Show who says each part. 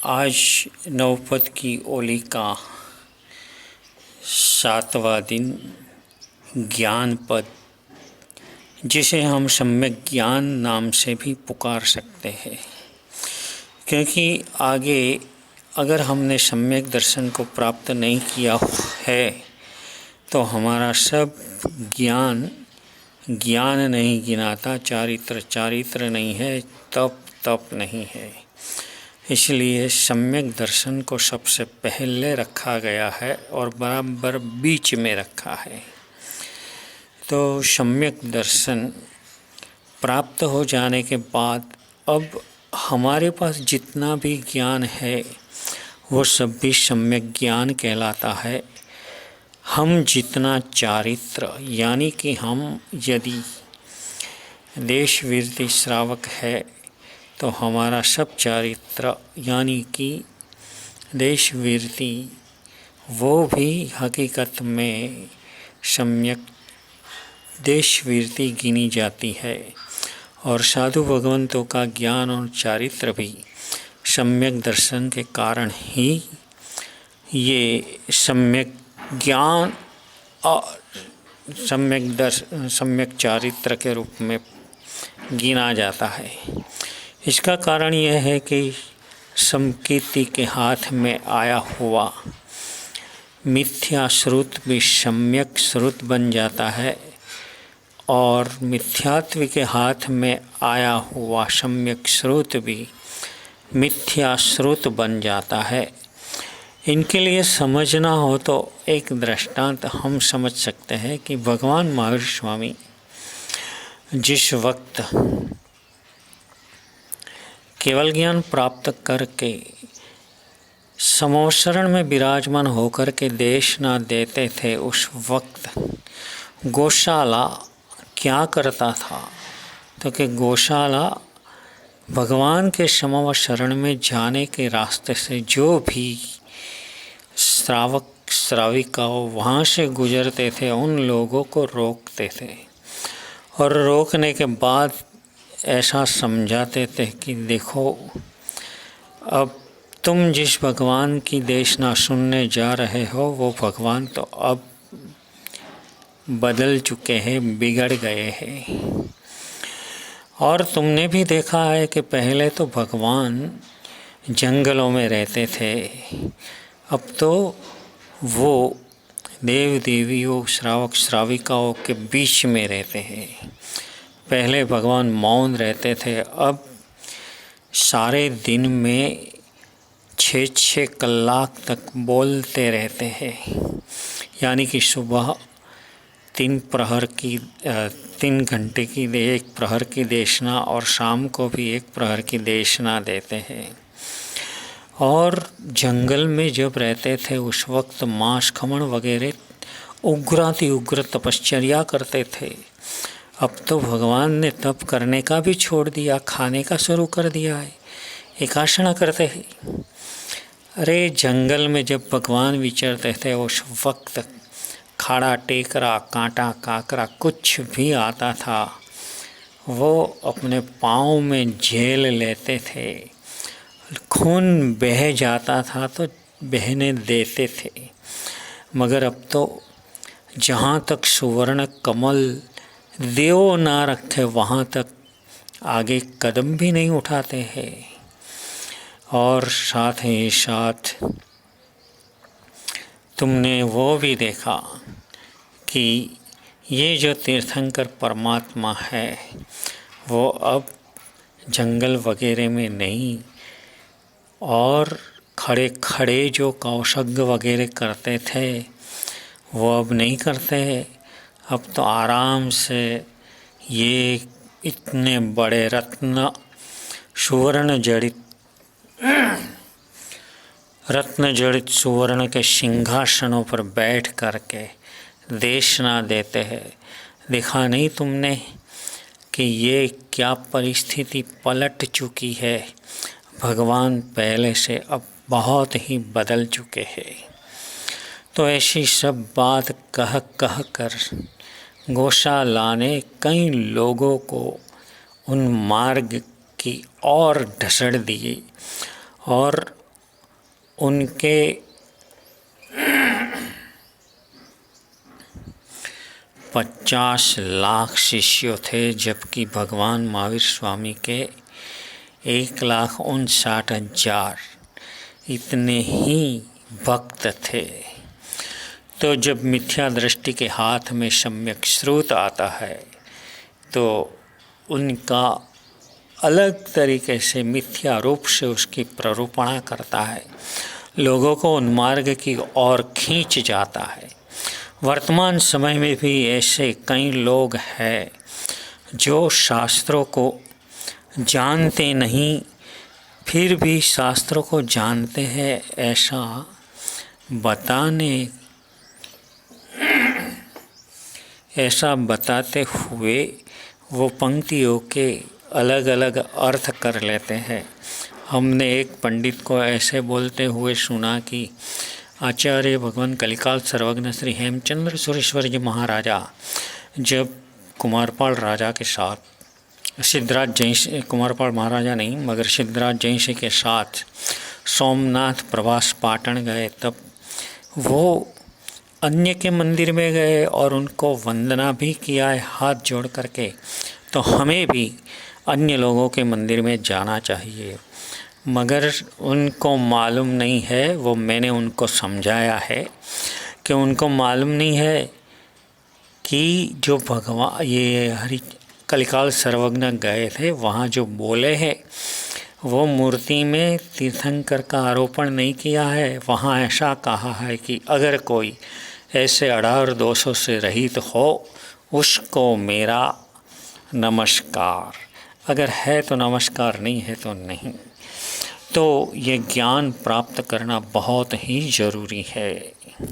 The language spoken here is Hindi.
Speaker 1: आज नवपद की ओली का 7वां दिन ज्ञान पद, जिसे हम सम्यक ज्ञान नाम से भी पुकार सकते हैं, क्योंकि आगे अगर हमने सम्यक दर्शन को प्राप्त नहीं किया है तो हमारा सब ज्ञान नहीं गिनाता, चारित्र नहीं है, तप नहीं है। इसलिए सम्यक दर्शन को सबसे पहले रखा गया है और बराबर बीच में रखा है। तो सम्यक दर्शन प्राप्त हो जाने के बाद अब हमारे पास जितना भी ज्ञान है वो सब भी सम्यक ज्ञान कहलाता है। हम जितना चारित्र, यानी कि हम यदि देश वीरति श्रावक है तो हमारा सब चारित्र यानी कि देश वीरति वो भी हकीकत में सम्यक देश वीरति गिनी जाती है। और साधु भगवंतों का ज्ञान और चारित्र भी सम्यक दर्शन के कारण ही ये सम्यक ज्ञान और सम्यक चारित्र के रूप में गिना जाता है। इसका कारण यह है कि समकीर्ति के हाथ में आया हुआ मिथ्या श्रुत भी सम्यक श्रुत बन जाता है और मिथ्यात्व के हाथ में आया हुआ सम्यक श्रुत भी मिथ्या श्रुत बन जाता है। इनके लिए समझना हो तो एक दृष्टांत हम समझ सकते हैं कि भगवान महावीर स्वामी जिस वक्त केवल ज्ञान प्राप्त करके समोशरण में विराजमान होकर के देश ना देते थे, उस वक्त गौशाला क्या करता था तो कि गौशाला भगवान के समव शरण में जाने के रास्ते से जो भी श्रावक श्राविका वहाँ से गुजरते थे उन लोगों को रोकते थे और रोकने के बाद ऐसा समझाते थे कि देखो, अब तुम जिस भगवान की देशना सुनने जा रहे हो वो भगवान तो अब बदल चुके हैं, बिगड़ गए हैं। और तुमने भी देखा है कि पहले तो भगवान जंगलों में रहते थे, अब तो वो देव देवियों श्रावक श्राविकाओं के बीच में रहते हैं। पहले भगवान मौन रहते थे, अब सारे दिन में 6-6 कलाक तक बोलते रहते हैं। यानी कि सुबह 3 घंटे की 1 प्रहर की देशना और शाम को भी 1 प्रहर की देशना देते हैं। और जंगल में जब रहते थे उस वक्त मांस खमण वगैरह उग्र तपश्चर्या करते थे। अब तो भगवान ने तप करने का भी छोड़ दिया, खाने का शुरू कर दिया है, एकासना करते हैं। अरे जंगल में जब भगवान विचरते थे उस वक्त खाड़ा टेकरा कांटा काकरा कुछ भी आता था वो अपने पाँव में झेल लेते थे। खून बह जाता था तो बहने देते थे। मगर अब तो जहाँ तक सुवर्ण कमल देव ना रखे वहाँ तक आगे कदम भी नहीं उठाते हैं। और साथ ही साथ तुमने वो भी देखा कि ये जो तीर्थंकर परमात्मा है वो अब जंगल वगैरह में नहीं, और खड़े खड़े जो कौशग वगैरह करते थे वो अब नहीं करते। अब तो आराम से ये इतने बड़े रत्न जड़ित सुवर्ण के सिंहासनों पर बैठ करके देशना देते हैं। देखा नहीं तुमने कि ये क्या परिस्थिति पलट चुकी है। भगवान पहले से अब बहुत ही बदल चुके हैं। तो ऐसी सब बात कह कर गौशाला ने कई लोगों को उन मार्ग की ओर ढसड़ दिए और उनके 50 लाख शिष्य थे, जबकि भगवान महावीर स्वामी के 1,59,000 इतने ही भक्त थे। तो जब मिथ्या दृष्टि के हाथ में सम्यक स्रोत आता है तो उनका अलग तरीके से मिथ्या रूप से उसकी प्ररूपणा करता है, लोगों को उन्मार्ग की ओर खींच जाता है। वर्तमान समय में भी ऐसे कई लोग हैं जो शास्त्रों को जानते नहीं, फिर भी शास्त्रों को जानते हैं ऐसा बताते हुए वो पंक्तियों के अलग अलग अर्थ कर लेते हैं। हमने एक पंडित को ऐसे बोलते हुए सुना कि आचार्य भगवान कलिकाल सर्वज्ञ श्री हेमचंद्र सुरेश्वर जी महाराजा जब कुमारपाल राजा के साथ सिद्धराज जयसिंह, कुमारपाल महाराजा नहीं मगर सिद्धराज जयसिंह के साथ सोमनाथ प्रवास पाटन गए, तब वो अन्य के मंदिर में गए और उनको वंदना भी किया है हाथ जोड़ करके। तो हमें भी अन्य लोगों के मंदिर में जाना चाहिए, मगर उनको मालूम नहीं है, वो मैंने उनको समझाया है कि उनको मालूम नहीं है कि जो भगवान ये हरि कलिकाल सर्वज्ञ गए थे वहाँ जो बोले हैं वो मूर्ति में तीर्थंकर का आरोपण नहीं किया है। वहाँ ऐसा कहा है कि अगर कोई ऐसे अड़ार दोषों से रहित हो उसको मेरा नमस्कार, अगर है तो नमस्कार, नहीं है तो नहीं। तो ये ज्ञान प्राप्त करना बहुत ही ज़रूरी है।